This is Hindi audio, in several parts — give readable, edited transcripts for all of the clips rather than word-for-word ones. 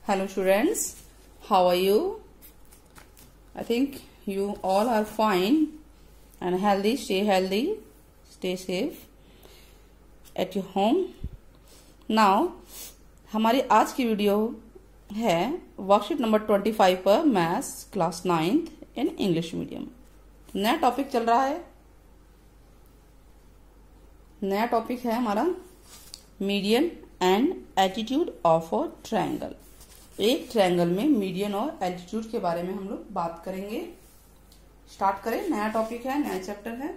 Hello students, how are you? I think you all are fine and healthy. Stay safe at your home. Now हमारी आज की वीडियो है वर्कशीट नंबर 25 पर maths class 9th in English medium. नया टॉपिक चल रहा है। नया टॉपिक है हमारा median and altitude of a triangle. एक ट्रायंगल में मीडियन और एल्टीट्यूड के बारे में हम लोग बात करेंगे। स्टार्ट करें। नया टॉपिक है, नया चैप्टर है।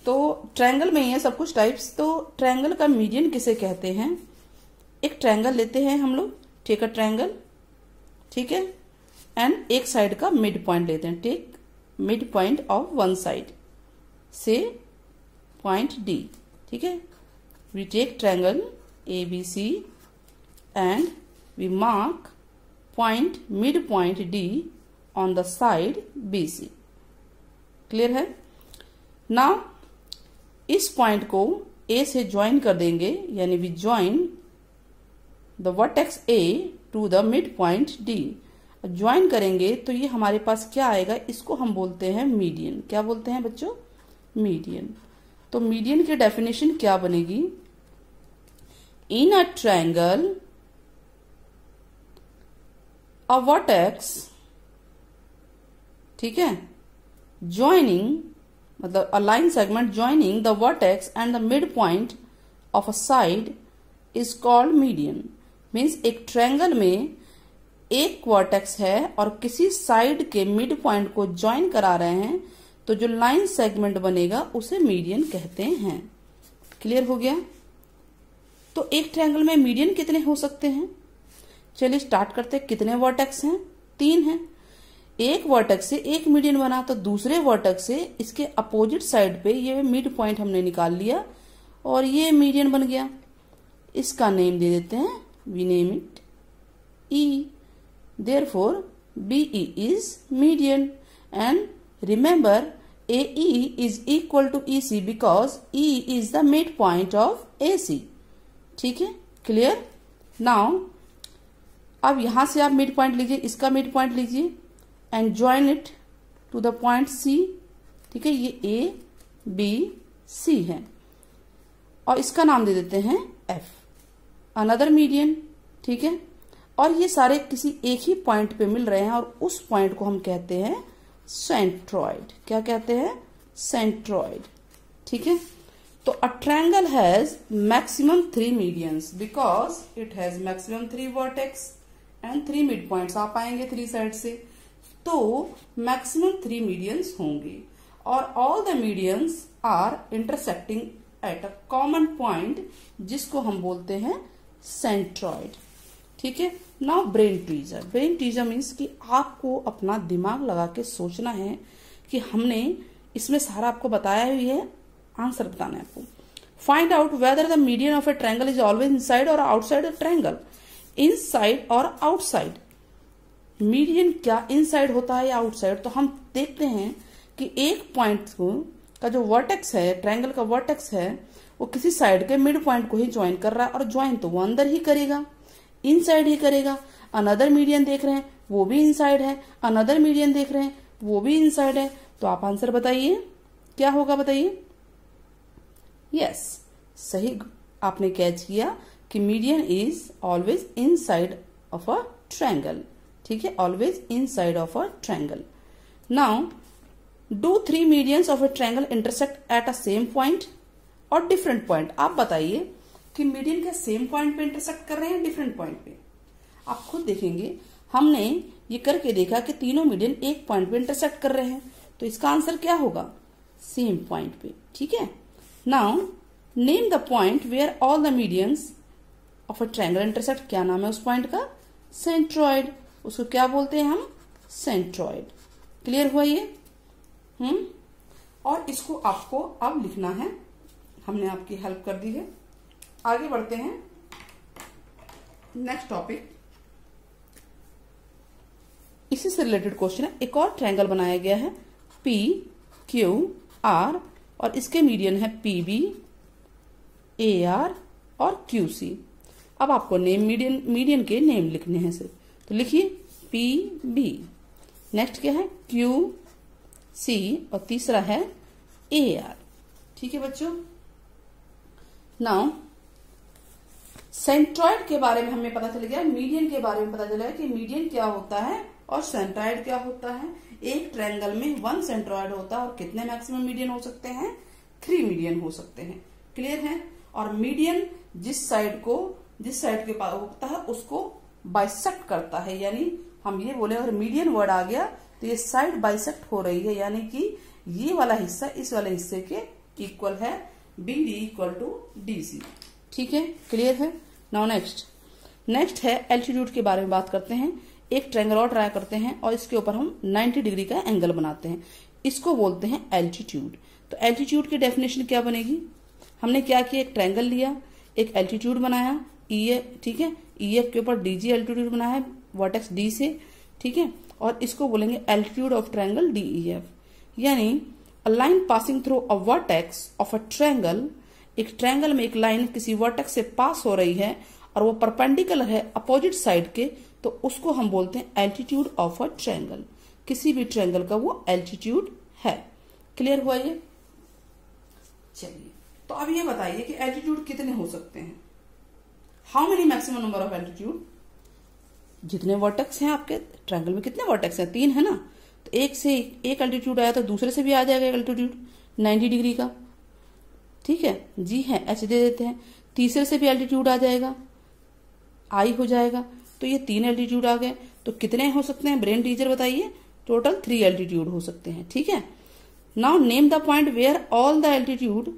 तो ट्रायंगल में ही है सब कुछ टाइप्स। तो ट्रायंगल का मीडियन किसे कहते हैं? एक ट्रायंगल लेते हैं हम लोग, टेक अ ट्रायंगल, ठीक है, एंड एक साइड का मिड पॉइंट लेते हैं। Take mid point of one side से पॉइंट डी, ठीक है। We take triangle ABC and we mark point midpoint D on the side BC। Clear है? नाउ इस पॉइंट को A से ज्वाइन कर देंगे, यानी we join the vertex A to the midpoint D। Join करेंगे तो ये हमारे पास क्या आएगा? इसको हम बोलते हैं मीडियन। क्या बोलते हैं बच्चों? मीडियन। तो मीडियन की डेफिनेशन क्या बनेगी? इन अ ट्रायंगल a vertex, ठीक है, joining मतलब a line segment joining the vertex and the midpoint of a side is called median। Means एक ट्रायंगल में एक वर्टेक्स है और किसी साइड के मिड पॉइंट को ज्वाइन करा रहे हैं, तो जो लाइन सेगमेंट बनेगा उसे मीडियन कहते हैं। क्लियर हो गया? तो एक ट्रायंगल में मीडियन कितने हो सकते हैं? चलिए स्टार्ट करते हैं। कितने वर्टेक्स हैं? 3 हैं। एक वर्टेक्स से एक मीडियन बना, तो दूसरे वर्टेक्स से इसके अपोजिट साइड पे ये मिड पॉइंट हमने निकाल लिया और ये मीडियन बन गया। इसका नेम दे देते हैं, we name it E। Therefore BE is median and remember AE is equal to EC because E is the mid point of AC। ठीक है, क्लियर? नाउ अब यहां से आप मिड पॉइंट लीजिए, इसका मिड पॉइंट लीजिए and join it to the point C। ठीक है, ये ABC है और इसका नाम दे देते हैं F, अनदर मीडियन। ठीक है, और ये सारे किसी एक ही पॉइंट पे मिल रहे हैं और उस पॉइंट को हम कहते हैं सेंट्रॉइड। क्या कहते हैं? सेंट्रॉइड। ठीक है, तो a triangle has maximum 3 medians because it has maximum 3 vertex and 3 midpoints। आप आएंगे 3 साइड से, तो maximum 3 medians होंगे और all the medians are intersecting at a common point जिसको हम बोलते हैं सेंट्रॉइड। ठीक है, now brain teaser. Brain teaser means कि आपको अपना दिमाग लगा के सोचना है कि हमने इसमें सारा आपको बताया हुई है, आंसर बताना है आपको। Find out whether the median of A triangle is always inside और आउटसाइड द ट्रायंगल। इनसाइड और आउटसाइड, मीडियन क्या इनसाइड होता है या आउटसाइड? तो हम देखते हैं कि एक पॉइंट का जो वर्टेक्स है, ट्रायंगल का वर्टेक्स है, वो किसी साइड के मिड पॉइंट को ही ज्वाइन कर रहा है और ज्वाइन तो वो अंदर ही करेगा, इनसाइड ही करेगा। अनदर मीडियन देख रहे हैं, वो भी इनसाइड है। अनदर मीडियन देख रहे हैं, वो भी इनसाइड है। तो आप आंसर बताइए, क्या होगा? बताइए। यस, सही आपने कैच किया कि median is always inside of a triangle. ठीक है, always inside of a triangle. Now do 3 medians of a triangle intersect at a same point और डिफरेंट पॉइंट? आप बताइए कि मीडियन के सेम पॉइंट पे इंटरसेक्ट कर रहे हैं, डिफरेंट पॉइंट पे? आप खुद देखेंगे, हमने ये करके देखा कि तीनों मीडियन एक पॉइंट पे इंटरसेक्ट कर रहे हैं, तो इसका आंसर क्या होगा? सेम पॉइंट पे। ठीक है, now name the point where all the medians of a triangle intersect. क्या नाम है उस पॉइंट का? सेंट्रॉइड। उसको क्या बोलते हैं हम? सेंट्रॉइड। क्लियर हुआ ये? और इसको आपको अब लिखना है, हमने आपकी हेल्प कर दी है। आगे बढ़ते हैं, नेक्स्ट टॉपिक इसी से रिलेटेड क्वेश्चन है। एक और ट्रायंगल बनाया गया है PQR और इसके मीडियन है PB, AR और QC। अब आपको नेम मीडियन के नेम लिखने हैं सिर्फ, तो लिखिए PB। नेक्स्ट क्या है QC और तीसरा है AR। ठीक है बच्चों। नाउ सेंट्रॉइड के बारे में हमें पता चल गया, मीडियन के बारे में पता चला कि मीडियन क्या होता है और सेंट्रॉइड क्या होता है। एक ट्रायंगल में 1 सेंट्रॉइड होता है और कितने मैक्सिमम मीडियन हो सकते हैं, 3 मीडियन हो सकते हैं। क्लियर है। और मीडियन जिस साइड के पास होता है उसको बाइसेक्ट करता है, यानी हम ये बोले अगर मीडियन वर्ड आ गया तो ये साइड बाइसेक्ट हो रही है, यानी कि ये वाला हिस्सा इस वाले हिस्से के इक्वल है, BD इक्वल टू DC। ठीक है, क्लियर है। नाउ नेक्स्ट है एल्टीट्यूड के बारे में बात करते हैं। एक ट्रायंगल और ट्राई करते हैं और इसके ऊपर हम 90 डिग्री का एंगल बनाते हैं, इसको बोलते हैं एल्टीट्यूड। तो एल्टीट्यूड की डेफिनेशन क्या बनेगी, हमने क्या किया, एक ट्रायंगल लिया, एक एल्टीट्यूड बनाया EF, ठीक है, EF के ऊपर DG एल्टीट्यूड बनाया है वर्टेक्स D से, ठीक है, और इसको बोलेंगे एल्टीट्यूड ऑफ ट्रायंगल DEF। यानी a line passing through a vertex of a triangle, एक ट्रायंगल में एक लाइन किसी वर्टेक्स से पास हो रही है और वो परपेंडिकुलर है अपोजिट साइड के, तो उसको हम बोलते हैं एल्टीट्यूड ऑफ अ ट्रायंगल। किसी भी ट्रायंगल का वो एल्टीट्यूड है। क्लियर हुआ ये। चलिए, तो अब ये बताइए कि एल्टीट्यूड कितने हो सकते हैं। How many maximum number of altitude, जितने वर्टेक्स हैं आपके ट्रायंगल में, कितने वर्टेक्स हैं, 3 है ना, तो एक से एक एल्टीट्यूड आया तो दूसरे से भी आ जाएगा एल्टीट्यूड 90 डिग्री का। ठीक है जी, है H दे देते हैं, तीसरे से भी एल्टीट्यूड आ जाएगा, I हो जाएगा, तो ये 3 एल्टीट्यूड आ गए। तो कितने हो सकते हैं, ब्रेन टीचर बताइए। टोटल 3 एल्टीट्यूड हो सकते हैं। ठीक है। Now name the point where all the altitude,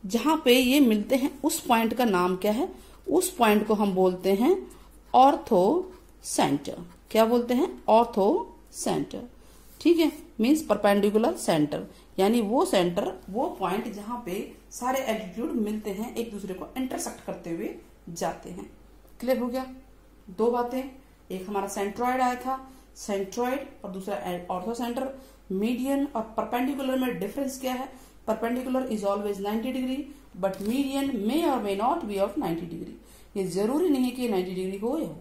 जहां पे ये मिलते हैं उस पॉइंट का नाम क्या है, उस पॉइंट को हम बोलते हैं ऑर्थो सेंटर। क्या बोलते हैं, ऑर्थो सेंटर। ठीक है, मीन्स परपेंडिकुलर सेंटर, यानी वो सेंटर, वो पॉइंट जहां पे सारे एल्टीट्यूड मिलते हैं, एक दूसरे को इंटरसेक्ट करते हुए जाते हैं। क्लियर हो गया। 2 बातें, एक हमारा सेंट्रॉइड आया था, सेंट्रॉइड, और दूसरा ऑर्थो सेंटर। मीडियन और परपेंडिकुलर में डिफरेंस क्या है, perpendicular is always 90 degree but median may और may not be of 90 degree. ये जरूरी नहीं है कि 90 डिग्री हो या हो।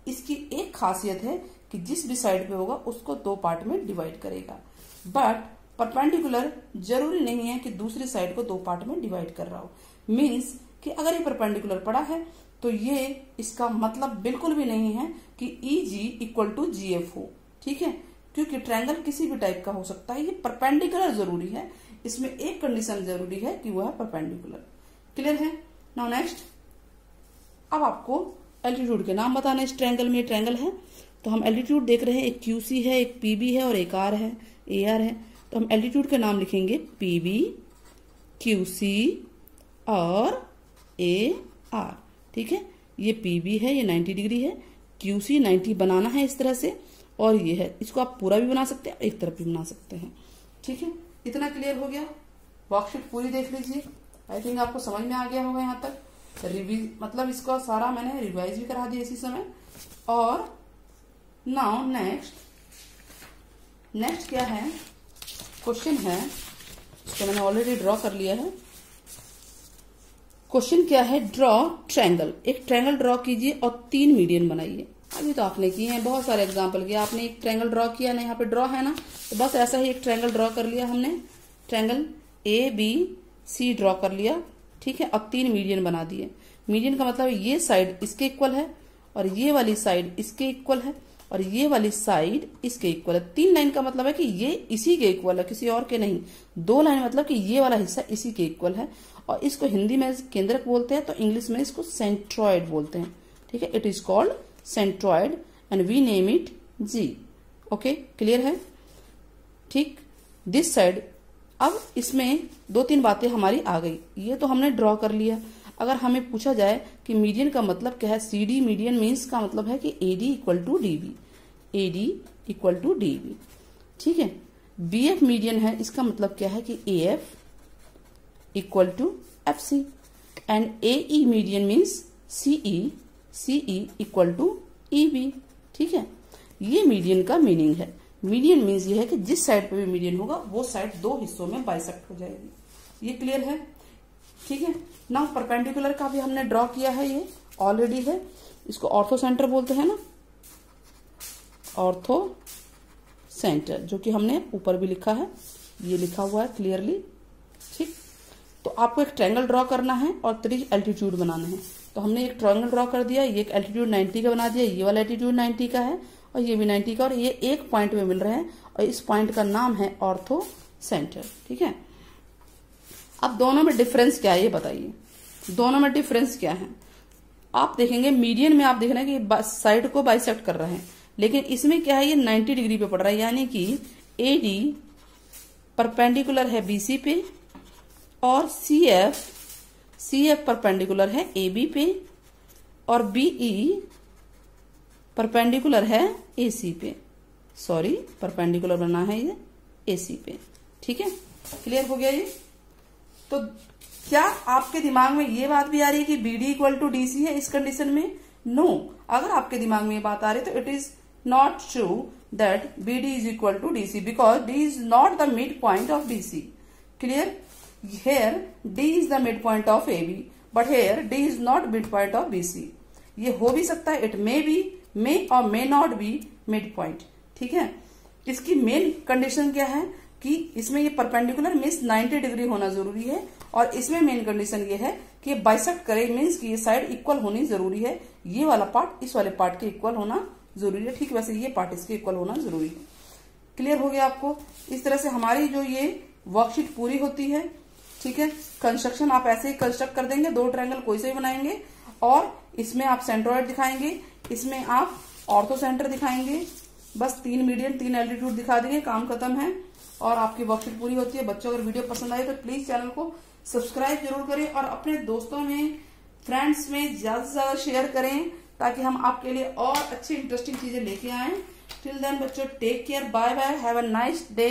इसकी एक खासियत है कि जिस भी साइड पे होगा उसको 2 पार्ट में डिवाइड करेगा, बट परपेंडिकुलर जरूरी नहीं है कि दूसरी साइड को 2 पार्ट में डिवाइड कर रहा हो। मीन्स कि अगर ये परपेंडिकुलर पड़ा है तो ये इसका मतलब बिल्कुल भी नहीं है कि EG इक्वल टू GF हो। ठीक है, क्योंकि ट्रायंगल किसी भी टाइप का हो सकता है, ये परपेंडिकुलर जरूरी है। इसमें एक कंडीशन जरूरी है कि वह है परपेंडिकुलर। क्लियर है। नाउ नेक्स्ट, अब आपको एल्टीट्यूड के नाम बताने। इस ट्रायंगल में ट्रायंगल है तो हम एल्टीट्यूड देख रहे हैं, एक QC है, एक PB है और एक R है, AR है। तो हम एल्टीट्यूड के नाम लिखेंगे PB, QC और AR। ठीक है, ये PB है, ये 90 डिग्री है, QC 90 बनाना है इस तरह से, और ये है, इसको आप पूरा भी बना सकते हैं, एक तरफ भी बना सकते हैं। ठीक है, इतना क्लियर हो गया। वर्कशीट पूरी देख लीजिए, आई थिंक आपको समझ में आ गया होगा यहाँ तक। मतलब इसका सारा मैंने रिवाइज भी करा दिया इसी समय। और नाउ नेक्स्ट क्या है, क्वेश्चन है, इसको मैंने ऑलरेडी ड्रॉ कर लिया है। क्वेश्चन क्या है, ड्रॉ ट्रायंगल। एक ट्रायंगल ड्रॉ कीजिए और 3 मीडियन बनाइए। अभी तो आपने किए हैं, बहुत सारे एग्जांपल किए आपने। एक ट्रायंगल ड्रॉ किया ना, यहाँ पे ड्रॉ है ना, तो बस ऐसा ही एक ट्रायंगल ड्रॉ कर लिया हमने। ट्रायंगल ABC ड्रॉ कर लिया, ठीक है, और 3 मीडियन बना दिए। मीडियन का मतलब ये साइड इसके इक्वल है और ये वाली साइड इसके इक्वल है और ये वाली साइड इसके इक्वल है। 3 लाइन का मतलब है कि ये इसी के इक्वल है, किसी और के नहीं। 2 लाइन मतलब कि ये वाला हिस्सा इसी के इक्वल है, और इसको हिंदी में केंद्रक बोलते हैं, तो इंग्लिश में इसको सेंट्रॉइड बोलते हैं। ठीक है, it is called centroid and we name it G। Okay, clear है। ठीक, दिस साइड। अब इसमें 2-3 बातें हमारी आ गई। ये तो हमने ड्रॉ कर लिया। अगर हमें पूछा जाए कि मीडियन का मतलब क्या है, CD मीडियन मीन्स का मतलब है कि AD equal to DB, AD equal to DB। ठीक है, BF मीडियन है, इसका मतलब क्या है कि AF equal to FC, and AE median means CE equal to EB। ठीक है, ये मीडियन का मीनिंग है। मीडियन मीन्स ये है कि जिस साइड पे भी मीडियन होगा वो साइड 2 हिस्सों में बाइसेक्ट हो जाएगी। ये क्लियर है। ठीक है, नाउ परपेंडिकुलर का भी हमने ड्रॉ किया है ये, ऑलरेडी है, इसको ऑर्थो सेंटर बोलते हैं ना, ऑर्थो सेंटर, जो कि हमने ऊपर भी लिखा है, ये लिखा हुआ है क्लियरली। ठीक, तो आपको एक ट्रायंगल ड्रॉ करना है और 3 एल्टीट्यूड बनाने हैं। तो हमने एक ट्रायंगल ड्रॉ कर दिया, ये एक एल्टीट्यूड 90 का बना दिया, ये वाला एल्टीट्यूड 90 का है और ये भी 90 का, और ये एक पॉइंट में मिल रहे हैं और इस पॉइंट का नाम है ऑर्थो सेंटर। ठीक है, अब दोनों में डिफरेंस क्या है ये बताइए, दोनों में डिफरेंस क्या है। आप देखेंगे मीडियन में आप देख रहे हैं कि साइड को बाइसेक्ट कर रहे हैं, लेकिन इसमें क्या है, ये 90 डिग्री पे पड़ रहा है, यानी कि AD परपेंडिकुलर है BC पे और CF परपेंडिकुलर है AB पे और BE परपेंडिकुलर है AC पे, सॉरी परपेंडिकुलर बना है ये AC पे। ठीक है, क्लियर हो गया ये। तो क्या आपके दिमाग में ये बात भी आ रही है कि BD इक्वल टू DC है इस कंडीशन में? नो, अगर आपके दिमाग में ये बात आ रही है तो it is not true that BD is equal to DC because D is not the mid point of DC। Clear, here D is the midpoint of AB but here D is not midpoint of BC। ये हो भी सकता है, it may be, may or may not be midpoint। ठीक है, इसकी मेन कंडीशन क्या है कि इसमें ये परपेंडिकुलर मीन्स 90 डिग्री होना जरूरी है और इसमें मेन कंडीशन ये है कि बाइसेक्ट करे मीन्स कि ये साइड इक्वल होनी जरूरी है, ये वाला पार्ट इस वाले पार्ट के इक्वल होना जरूरी है। ठीक, वैसे ये पार्ट इसके इक्वल होना जरूरी है। क्लियर हो गया आपको? इस तरह से हमारी जो ये वर्कशीट पूरी होती है। ठीक है, कंस्ट्रक्शन आप ऐसे ही कंस्ट्रक्ट कर देंगे, 2 ट्रायंगल कोई से भी बनाएंगे और इसमें आप सेंट्रोइड दिखाएंगे, इसमें आप ऑर्थो सेंटर दिखाएंगे, बस 3 मीडियन 3 एल्टीट्यूड दिखा देंगे, काम खत्म है और आपकी वर्कशीट पूरी होती है। बच्चों अगर वीडियो पसंद आए तो प्लीज चैनल को सब्सक्राइब जरूर करें और अपने दोस्तों में फ्रेंड्स में ज्यादा से ज्यादा शेयर करें ताकि हम आपके लिए और अच्छी इंटरेस्टिंग चीजें लेके आए। टिल देन बच्चों, take care, bye bye, have a nice day.